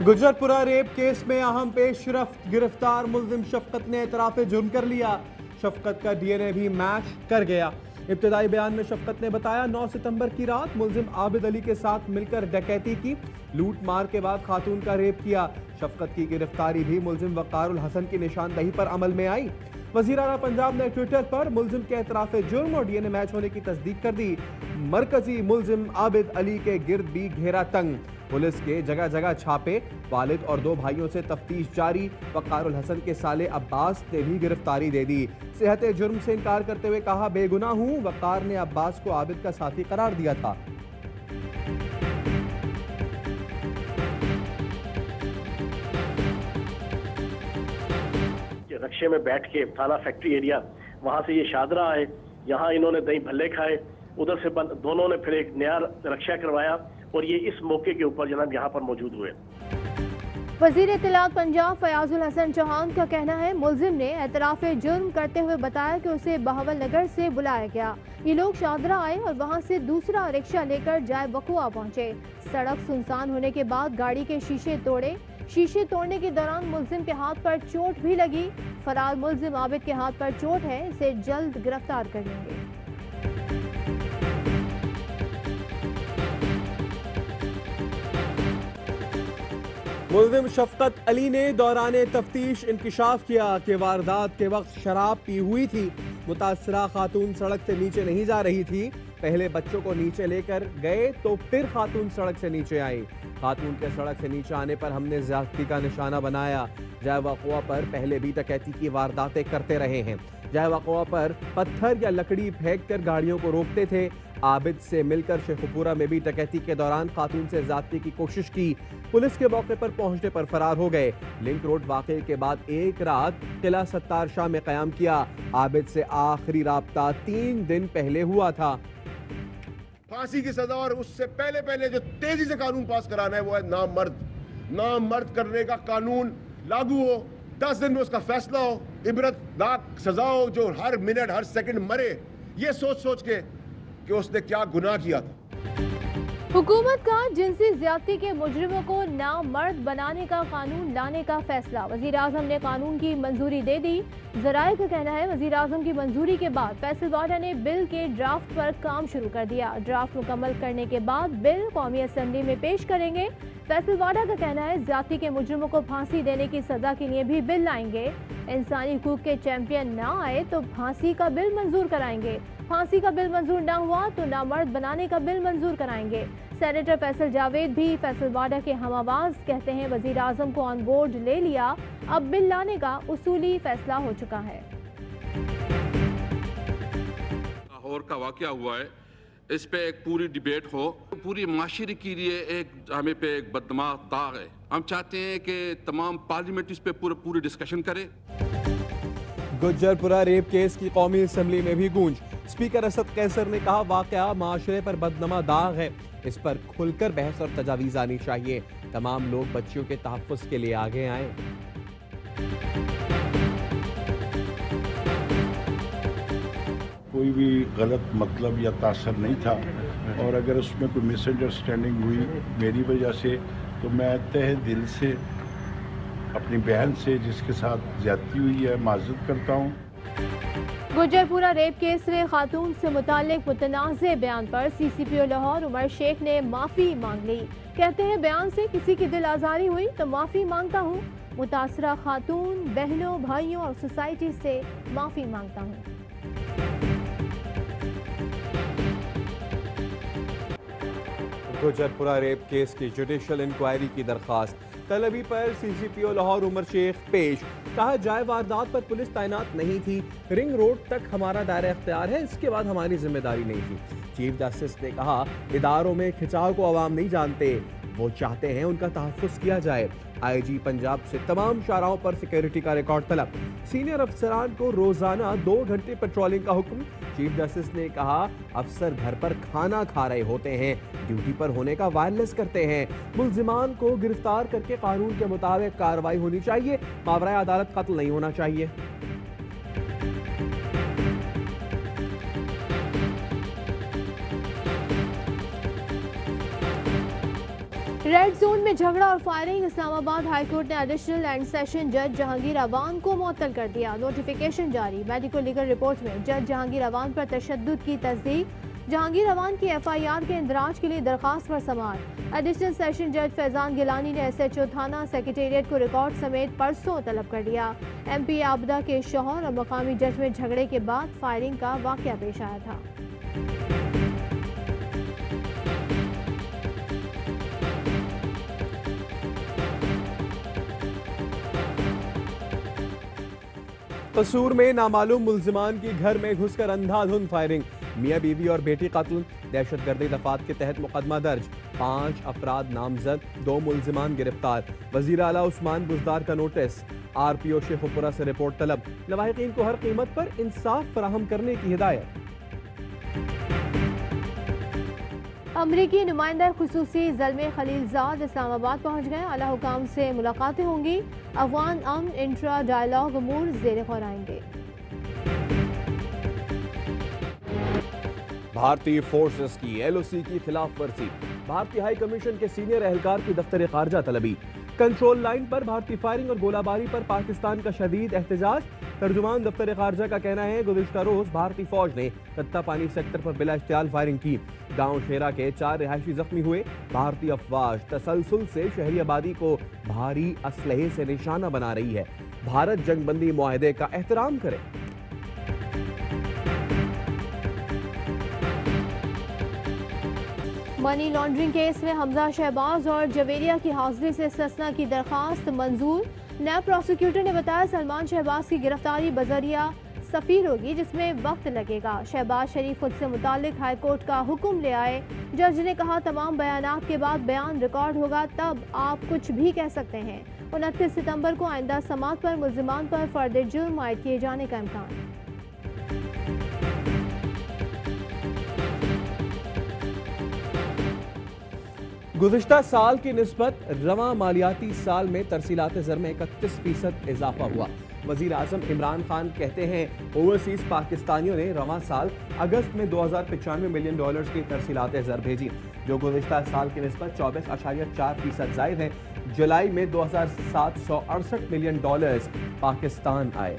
Gujarpura rape case में अहम पेशरफ्त, गिरफ्तार मुल्जिम शफकत ने एतराफ़ जुर्म कर लिया। शफकत का डीएनए भी मैच कर गया। इब्तदाई बयान में शफकत ने बताया 9 सितंबर की रात मुल्जिम आबिद अली के साथ मिलकर डकैती की, लूट मार के बाद खातून का रेप किया। शफकत की गिरफ्तारी भी मुल्जिम वक़ारुल हसन की निशानदही पर अमल में आई। वज़ीर आला पंजाब ने ट्विटर पर मुल्जिम के एतराफ़ जुर्म और डीएनए मैच होने की तस्दीक कर दी। मरकजी मुल्जिम आबिद अली के गिर्द भी घेरा तंग, पुलिस के जगह जगह छापे, वालिद और 2 भाइयों से तफ्तीश जारी। वक़ारुल हसन के साले अब्बास ने भी गिरफ्तारी दे दी। सेहत जुर्म से इनकार करते हुए कहा, बेगुनाह हूँ। वक़ार ने अब्बास को आबिद का साथी करार दिया था। रक्शे में बैठ के थाना फैक्ट्री एरिया, वहां से ये शादरा आए, यहाँ इन्होंने दही भल्ले खाए, उधर से दोनों ने फिर एक नया रक्षा करवाया और ये इस मौके के ऊपर जनाब यहाँ पर मौजूद हुए। वज़ीर इत्तलात पंजाब फयाजुल हसन चौहान का कहना है, मुल्जिम ने एतराफ़ जुर्म करते हुए बताया कि उसे बहावल नगर से बुलाया गया। ये लोग शादरा आए और वहां से दूसरा रिक्शा लेकर जाए वकुआ पहुंचे। सड़क सुनसान होने के बाद गाड़ी के शीशे तोड़े। शीशे तोड़ने के दौरान मुल्जिम के हाथ पर चोट भी लगी। फरार मुल्जिम आबिद के हाथ पर चोट है, इसे जल्द गिरफ्तार कर लेंगे। मुल्जिम शफकत अली ने दौरान तफ्तीश इंकिशाफ किया कि वारदात के वक्त शराब पी हुई थी। मुतासरा खातून सड़क से नीचे नहीं जा रही थी। पहले बच्चों को नीचे लेकर गए तो फिर खातून सड़क से नीचे आई। खातून के सड़क से नीचे आने पर हमने ज्यादती का निशाना बनाया। जाए वक़ुआ पर पहले भी डकैती की वारदातें करते रहे हैं। जाए वक़ुआ पर पत्थर या लकड़ी फेंक कर गाड़ियों को रोकते थे। आबिद से मिलकर शेखुपुरा में भी डकैती के दौरान खातून से ज्यादती की कोशिश की। पुलिस के मौके पर पहुंचने पर फरार हो गए। लिंक रोड वाक़े के बाद एक रात किला सत्तार शाह में क़याम किया। आबिद से आखिरी राब्ता 3 दिन पहले हुआ था। फांसी की सजा और उससे पहले जो तेजी से कानून पास कराना है वो है नामर्द करने का कानून लागू हो, 10 दिन में उसका फैसला हो, इबरतनाक सजा हो, जो हर मिनट हर सेकंड मरे ये सोच के कि उसने क्या गुनाह किया था। हुकूमत का जिनसी ज्यादती के मुजरिमों को नामर्द बनाने का कानून लाने का फैसला। वजीर आजम ने कानून की मंजूरी दे दी। जराये का कहना है, वजीर आजम की मंजूरी के बाद फैसल वाडा ने बिल के ड्राफ्ट पर काम शुरू कर दिया। ड्राफ्ट मुकम्मल करने के बाद बिल कौमी असम्बली में पेश करेंगे। फैसल वाडा का कहना है, ज्यादती के मुजरिमों को फांसी देने की सजा के लिए भी बिल लाएंगे। इंसानी हुकूक के चैंपियन ना आए तो फांसी का बिल मंजूर कराएंगे। फांसी का बिल मंजूर ना हुआ तो नामर्द बनाने का बिल मंजूर कराएंगे। सेनेटर फैसल जावेद भी फैसल वाडा के हम आवाज, कहते हैं वजीर आजम को ऑन बोर्ड ले लिया, अब बिल लाने का उसूली फैसला हो चुका है। लाहौर का वाकया हुआ है, इस पे एक पूरी डिबेट हो, पूरी माशरे के लिए एक हमें पे एक बदनमा दाग है। हम चाहते हैं कि तमाम पार्लियामेंट इस पे पूरी डिस्कशन करे। गुजरपुरा रेप केस की कौमी असम्बली में भी गूंज। स्पीकर असद कैसर ने कहा, वाकया माशरे पर बदनमा दाग है, इस पर खुलकर बहस और तजावीज आनी चाहिए। तमाम लोग बच्चियों के तहफ़्फ़ुज़ के लिए आगे आए। कोई भी गलत मतलब या तासर नहीं था, और अगर उसमें कोई मिसअंडरस्टैंडिंग हुई मेरी वजह से तो मैं तहे दिल से अपनी बहन से जिसके साथ ज्यादती हुई है माजरत करता हूँ। गुजरपुरा रेप केस में खातून से मुताल्लिक मुतनाज़े बयान पर CCPO लाहौर उमर शेख ने माफ़ी मांग ली। कहते हैं, बयान से किसी की दिल आज़ारी हुई तो माफ़ी मांगता हूँ। मुतासरा खातून, बहनों, भाइयों और सोसाइटी से माफ़ी मांगता हूँ। गुजरपुरा रेप केस की जुडिशल इंक्वायरी की दरख्वास्त तलबी पर CCPO लाहौर उमर शेख पेश। कहा, जाए वारदात पर पुलिस तैनात नहीं थी, रिंग रोड तक हमारा दायरा इख्तियार है, इसके बाद हमारी जिम्मेदारी नहीं थी। चीफ जस्टिस ने कहा, इदारों में खिंचाव को अवाम नहीं जानते, वो चाहते हैं उनका तहफ़्फ़ुज़ किया जाए। IG पंजाब से तमाम शाहराहों पर सिक्योरिटी का रिकॉर्ड तलब। सीनियर अफसरान को रोजाना 2 घंटे पेट्रोलिंग का हुक्म। चीफ जस्टिस ने कहा, अफसर घर पर खाना खा रहे होते हैं, ड्यूटी पर होने का वायरलेस करते हैं। मुल्जिमान को गिरफ्तार करके कानून के मुताबिक कार्रवाई होनी चाहिए, मावराए अदालत कत्ल नहीं होना चाहिए। रेड जोन में झगड़ा और फायरिंग। इस्लामाबाद हाई कोर्ट ने एडिशनल एंड सेशन जज जहांगीर अवान को मुअत्तल कर दिया। नोटिफिकेशन जारी। मेडिकल लीगल रिपोर्ट में जज जहांगीर अवान पर तशद्दुद की तस्दीक। जहांगीर अवान की FIR के इंदराज के लिए दरखास्त पर समाअत। एडिशनल सेशन जज फैजान गिलानी ने SHO थाना सेक्रेटेरिएट को रिकॉर्ड समेत परसों तलब कर लिया। MP आबदा के शौहर और मकामी जज में झगड़े के बाद फायरिंग का वाकया पेश आया था। कसूर में नामालूम मुल्जिमान की घर में घुसकर अंधाधुंध फायरिंग। मियां बीवी और बेटी कत्ल। दहशतगर्दी दफात के तहत मुकदमा दर्ज। 5 अफराद नामजद, 2 मुल्जिमान गिरफ्तार। वजीर आला उस्मान बुजदार का नोटिस। RPO शेखुपुरा से रिपोर्ट तलब। लवाहिकीन को हर कीमत पर इंसाफ फराहम करने की हिदायत। अमरीकी नुमाइंदा खुसूसी ज़ल्मे खलीलजाद इस्लामाबाद पहुँच गए। आला हुकाम से मुलाकातें होंगी। अफगान अमन इंट्रा डायलॉग अमूर ज़ेर गौर आएंगे। भारतीय फोर्सेस की LOC की खिलाफ वर्जी। भारतीय हाई कमीशन के सीनियर एहलकार की दफ्तर खारजा तलबी। कंट्रोल लाइन पर भारतीय फायरिंग और गोलाबारी पर पाकिस्तान का शदीद एहतजाज। तर्जुमान दफ्तर खारजा का कहना है गुज़िश्ता रोज भारतीय फौज ने कत्ता पानी सेक्टर पर बिला इश्तियाल फायरिंग की। गांव शेरा के 4 रिहायशी जख्मी हुए। भारतीय अफवाज तसलसल से शहरी आबादी को भारी असलहे से निशाना बना रही है। भारत जंगबंदी मुआहदे का एहतराम करे। मनी लॉन्ड्रिंग केस में हमजा शहबाज और जवेरिया की हाजिरी से ससना की दरखास्त मंजूर। नैब प्रोसिक्यूटर ने बताया सलमान शहबाज की गिरफ्तारी बजरिया सफीर होगी, जिसमें वक्त लगेगा। शहबाज शरीफ खुद से मुतालिक हाई कोर्ट का हुक्म ले आए। जज ने कहा तमाम बयानात के बाद बयान रिकॉर्ड होगा, तब आप कुछ भी कह सकते हैं। 29 सितंबर को आइंदा समाअत पर मुल्जिमान पर फर्द जुर्म आयद किए जाने का इम्कान। गुज़िश्ता साल की निस्बत रवां मालियाती साल में तरसीलात ज़र में 31% इजाफा हुआ। वज़ीर आज़म इमरान खान कहते हैं ओवरसीज़ पाकिस्तानियों ने रवां साल अगस्त में $2095 मिलियन की तरसीलात ज़र भेजी, जो गुज़िश्ता साल की निस्बत 24.4% ज़ायद है। जुलाई में $2768 मिलियन पाकिस्तान आए।